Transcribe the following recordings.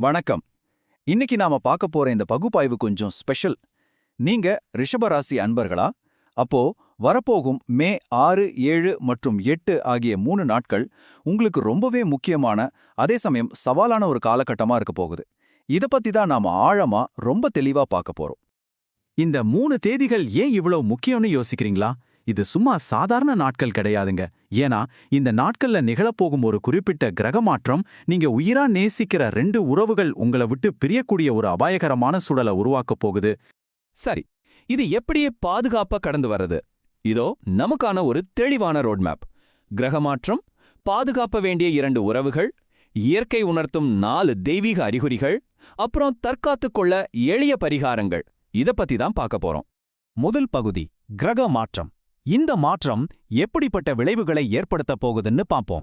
வணக்கம். இன்னைக்கு நாம பார்க்க போற இந்த பகுப்பாய்வு கொஞ்சம் ஸ்பெஷல். நீங்க ரிஷபராசி அன்பர்களா? அப்போ வரப்போகும் மே 6, 7 மற்றும் 8 ஆகிய 3 நாட்கள் உங்களுக்கு ரொம்பவே முக்கியமான, அதே சமயம் சவாலான ஒரு காலகட்டமா இருக்க போகுது. இத பத்தி தான் நாம ஆழமா ரொம்ப தெளிவா பார்க்க போறோம். இந்த 3 தேதிகள் ஏன் இவ்வளவு முக்கியம்னு யோசிக்கிறீங்களா? இது சும்மா சாதாரண நாட்கள் கிடையாதுங்க. ஏன்னா இந்த நாட்கள்ல நிகழப்போகும் ஒரு குறிப்பிட்ட கிரக மாற்றம் நீங்க உயிரா நேசிக்கிற 2 உறவுகள் உங்களை விட்டு பிரியக்கூடிய ஒரு அபாயகரமான சூழலை உருவாக்கப் போகுது. சரி, இது எப்படியே பாதுகாப்பா கடந்து வர்றது? இதோ நமக்கான ஒரு தெளிவான ரோட்மேப். கிரகமாற்றம், பாதுகாப்ப வேண்டிய 2 உறவுகள், இயற்கை உணர்த்தும் 4 தெய்வீக அறிகுறிகள், அப்புறம் தற்காத்துக் கொள்ள எளிய பரிகாரங்கள். இத பத்தி தான் பார்க்க போறோம். முதல் பகுதி, கிரக மாற்றம். இந்த மாற்றம் எப்படிப்பட்ட விளைவுகளை ஏற்படுத்த போகுதுன்னு பார்ப்போம்.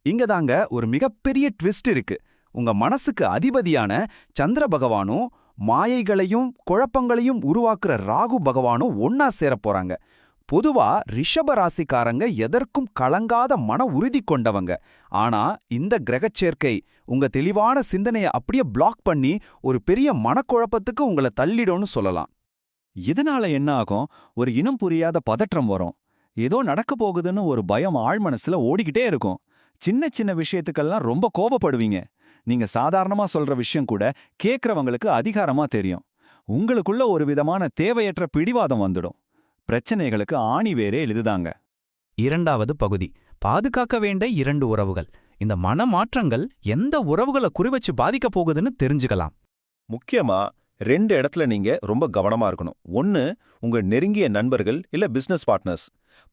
இங்கதாங்க ஒரு மிகப்பெரிய ட்விஸ்ட் இருக்கு. உங்க மனசுக்கு அதிபதியான சந்திர பகவானும் மாயைகளையும் குழப்பங்களையும் உருவாக்குற ராகு பகவானும் ஒன்னா சேரப் போறாங்க. பொதுவா ரிஷப ராசிக்காரங்க எதற்கும் கலங்காத மன உறுதி கொண்டவங்க. ஆனா இந்த கிரகச்சேர்க்கை உங்க தெளிவான சிந்தனையை அப்படியே பிளாக் பண்ணி ஒரு பெரிய மனக்குழப்பத்துக்கு உங்களை தள்ளிடும்னு சொல்லலாம். இதனால என்ன ஆகும்? ஒரு இனம் புரியாத பதற்றம் வரும். ஏதோ நடக்க போகுதுன்னு ஒரு பயம் ஆழ்மனசுல ஓடிக்கிட்டே இருக்கும். சின்ன சின்ன விஷயத்துக்கெல்லாம் ரொம்ப கோபப்படுவீங்க. நீங்க சாதாரணமா சொல்ற விஷயம் கூட கேட்கறவங்களுக்கு அதிகாரமா தெரியும். உங்களுக்குள்ள ஒரு விதமான தேவையற்ற பிடிவாதம் வந்துடும். பிரச்சனைகளுக்கு ஆணி வேரே எழுதுதாங்க. இரண்டாவது பகுதி, பாதுகாக்க வேண்டிய 2 உறவுகள். இந்த மனமாற்றங்கள் எந்த உறவுகளை குறிவச்சு பாதிக்க போகுதுன்னு தெரிஞ்சுக்கலாம். முக்கியமா 2 இடத்துல நீங்க ரொம்ப கவனமா இருக்கணும். ஒன்னு, உங்க நெருங்கிய நண்பர்கள் இல்ல பிசினஸ் பார்ட்னர்ஸ்.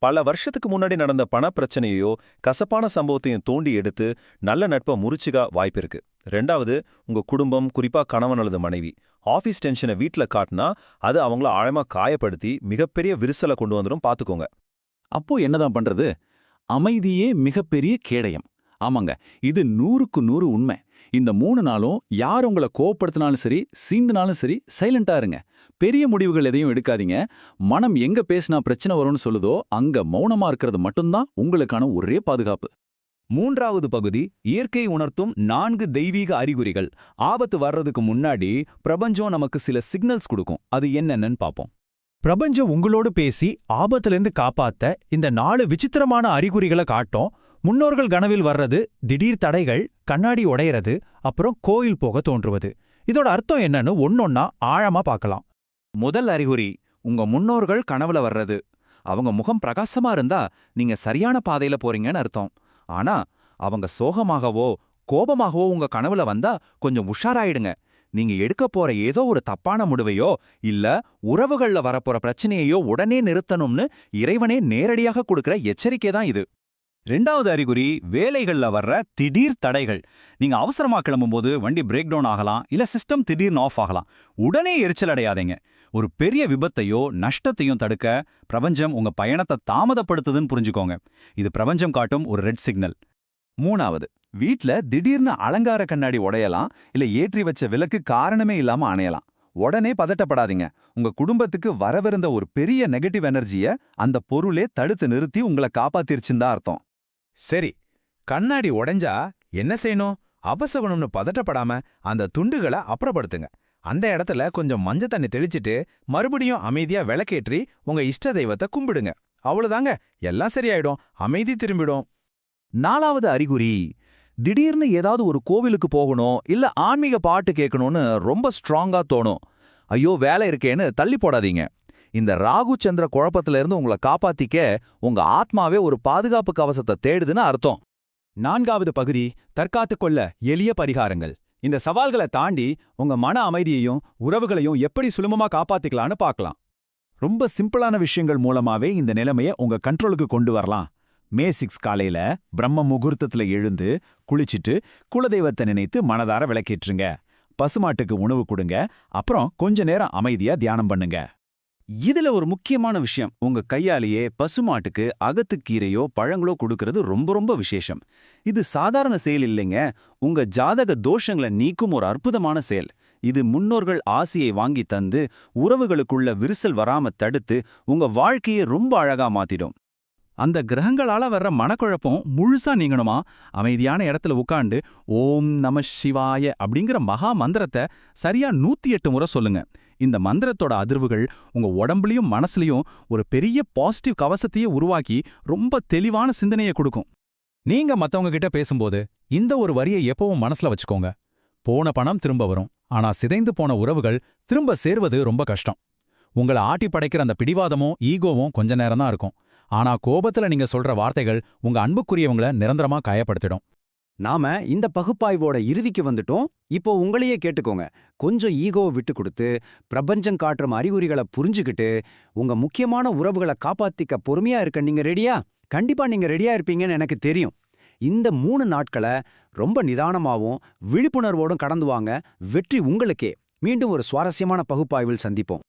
பல வருஷத்துக்கு முன்னாடி நடந்த பண பிரச்சனையோ கசப்பான சம்பவத்தையும் தோண்டி எடுத்து நல்ல நட்பை முறிச்சுக்க வாய்ப்பு இருக்கு. 2வது, உங்க குடும்பம், குறிப்பா கணவன் அல்லது மனைவி. ஆபீஸ் டென்ஷனை வீட்ல காட்டினா அது அவங்கள ஆழமா காயப்படுத்தி மிகப்பெரிய விரிசலை கொண்டு வந்துடும், பாத்துக்கோங்க. அப்போ என்னதான் பண்றது? அமைதியே மிகப்பெரிய கேடயம். ஆமாங்க, இது 100க்கு 100 உண்மை. இந்த 3 நாளும் யார் உங்களை கோவப்படுத்தினாலும் சரி, சீண்டுனாலும் சரி, சைலண்டா இருங்க. பெரிய முடிவுகள் எதையும் எடுக்காதீங்க. மனம் எங்க பேசினா பிரச்சனை வரும்னு சொல்லுதோ அங்க மௌனமா இருக்கிறது மட்டும்தான் உங்களுக்கான ஒரே பாதுகாப்பு. மூன்றாவது பகுதி, இயற்கை உணர்த்தும் 4 தெய்வீக அறிகுறிகள். ஆபத்து வர்றதுக்கு முன்னாடி பிரபஞ்சம் நமக்கு சில சிக்னல்ஸ் கொடுக்கும். அது என்னென்னு பார்ப்போம். பிரபஞ்சம் உங்களோடு பேசி ஆபத்திலிருந்து காப்பாத்த இந்த 4 விசித்திரமான அறிகுறிகளை காட்டும். முன்னோர்கள் கனவில் வர்றது, திடீர் தடைகள், கண்ணாடி உடையறது, அப்புறம் கோயில் போக தோன்றுவது. இதோட அர்த்தம் என்னன்னு ஒன்னொன்னா ஆழமா பார்க்கலாம். முதல் அறிகுறி, உங்க முன்னோர்கள் கனவுல வர்றது. அவங்க முகம் பிரகாசமா இருந்தா நீங்க சரியான பாதையில போறீங்கன்னு அர்த்தம். ஆனா அவங்க சோகமாகவோ கோபமாகவோ உங்க கனவுல வந்தா கொஞ்சம் உஷாராயிடுங்க. நீங்க எடுக்க போற ஏதோ ஒரு தப்பான முடிவையோ இல்ல உறவுகள்ல வரப்போற பிரச்சனையையோ உடனே நிறுத்தணும்னு இறைவனே நேரடியாக கொடுக்கிற எச்சரிக்கை தான் இது. 2வது அறிகுறி, வேலைகள்ல வர்ற திடீர் தடைகள். நீங்க அவசரமா கிளம்பும்போது வண்டி பிரேக் டவுன் ஆகலாம், இல்ல சிஸ்டம் திடீர்னு ஆஃப் ஆகலாம். உடனே எரிச்சல் அடையாதீங்க. ஒரு பெரிய விபத்தையோ நஷ்டத்தையும் தடுக்க பிரபஞ்சம் உங்க பயணத்தை தாமதப்படுத்துதுன்னு புரிஞ்சுக்கோங்க. இது பிரபஞ்சம் காட்டும் ஒரு ரெட் சிக்னல். 3வது, வீட்ல திடீர்னு அலங்கார கண்ணாடி உடையலாம், இல்ல ஏற்றி வச்ச விளக்கு காரணமே இல்லாம அணையலாம். உடனே பதட்டப்படாதீங்க. உங்க குடும்பத்துக்கு வரவிருந்த ஒரு பெரிய நெகட்டிவ் எனர்ஜிய அந்த பொருளே தடுத்து நிறுத்தி உங்களை காப்பாத்திருச்சுன்னு அர்த்தம். சரி, கண்ணாடி உடைஞ்சா என்ன செய்யணும்? அபசகுணம்னு பதட்டப்படாம அந்த துண்டுகளை அப்புறப்படுத்துங்க. அந்த இடத்துல கொஞ்சம் மஞ்சள் தண்ணி தெளிச்சிட்டு மறுபடியும் அமைதியா விளக்கேற்றி உங்க இஷ்ட தெய்வத்தை கும்பிடுங்க. அவ்வளவுதாங்க, எல்லாம் சரியாயிடும். அமைதி திரும்பிடும். 4வது அறிகுறி, திடீர்னு ஏதாவது ஒரு கோவிலுக்கு போகணும் இல்ல ஆன்மீக பாட்டு கேட்கணும்னு ரொம்ப ஸ்ட்ராங்கா தோணும். ஐயோ வேலை இருக்கேன்னு தள்ளி போடாதீங்க. இந்த ராகு சந்திர குழப்பத்துல இருந்து உங்களை காப்பாத்திக்க உங்க ஆத்மாவே ஒரு பாதுகாப்பு கவசத்தை தேடுதுன்னு அர்த்தம். 4வது பகுதி, தற்காத்துக் கொள்ள எளிய பரிகாரங்கள். இந்த சவால்களை தாண்டி உங்க மன அமைதியையும் உறவுகளையும் எப்படி சுலபமா காப்பாத்திக்கலான்னு பார்க்கலாம். ரொம்ப சிம்பிளான விஷயங்கள் மூலமாவே இந்த நிலைமையை உங்க கண்ட்ரோலுக்கு கொண்டு வரலாம். மே 6 காலையில பிரம்ம முகூர்த்தத்துல எழுந்து குளிச்சிட்டு குலதெய்வத்தை நினைத்து மனதார விளக்கேற்றுங்க. பசுமாட்டுக்கு உணவு கொடுங்க. அப்புறம் கொஞ்ச நேரம் அமைதியா தியானம் பண்ணுங்க. இதுல ஒரு முக்கியமான விஷயம், உங்க கையாலேயே பசுமாட்டுக்கு அகத்துக்கீரையோ பழங்களோ கொடுக்கறது ரொம்ப ரொம்ப விசேஷம். இது சாதாரண செயல் இல்லைங்க, உங்க ஜாதக தோஷங்களை நீக்கும் ஒரு அற்புதமான செயல். இது முன்னோர்கள் ஆசியை வாங்கி தந்து உறவுகளுக்குள்ள விரிசல் வராம தடுத்து உங்க வாழ்க்கையை ரொம்ப அழகா மாத்திடும். அந்த கிரகங்களால வர்ற மனக்குழப்பம் முழுசா நீங்கணுமா அமைதியான இடத்துல உட்கார்ந்து ஓம் நம சிவாய அப்படிங்கிற மகா மந்திரத்தை சரியா 108 முறை சொல்லுங்க. இந்த மந்திரத்தோட அதிர்வுகள் உங்க உடம்புலயும் மனசுலயும் ஒரு பெரிய பாசிட்டிவ் கவசத்தையே உருவாக்கி ரொம்ப தெளிவான சிந்தனையை கொடுக்கும். நீங்க மத்தவங்க கிட்ட பேசும்போது இந்த ஒரு வரியை எப்பவும் மனசுல வச்சுக்கோங்க. போன பணம் திரும்ப வரும், ஆனா சிதைந்து போன உறவுகள் திரும்ப சேர்வது ரொம்ப கஷ்டம். உங்களை ஆட்டி படைக்கிற அந்த பிடிவாதமும் ஈகோவும் கொஞ்ச நேரம் தான் இருக்கும். ஆனா கோபத்துல நீங்க சொல்ற வார்த்தைகள் உங்க அன்புக்குரியவங்கள நிரந்தரமா காயப்படுத்திடும். நாம இந்த பகுப்பாய்வோட இறுதிக்கு வந்துட்டோம். இப்போ உங்களையே கேட்டுக்கோங்க. கொஞ்சம் ஈகோவை விட்டு கொடுத்து பிரபஞ்சம் காட்டுற அறிகுறிகளை புரிஞ்சுக்கிட்டு உங்க முக்கியமான உறவுகளை காப்பாத்திக்க பொறுமையா இருக்க நீங்க ரெடியா? கண்டிப்பா நீங்க ரெடியா இருப்பீங்கன்னு எனக்கு தெரியும். இந்த 3 நாட்களை ரொம்ப நிதானமாவும் விழிப்புணர்வோடும் கடந்து வாங்க. வெற்றி உங்களுக்கே. மீண்டும் ஒரு சுவாரஸ்யமான பகுப்பாய்வில் சந்திப்போம்.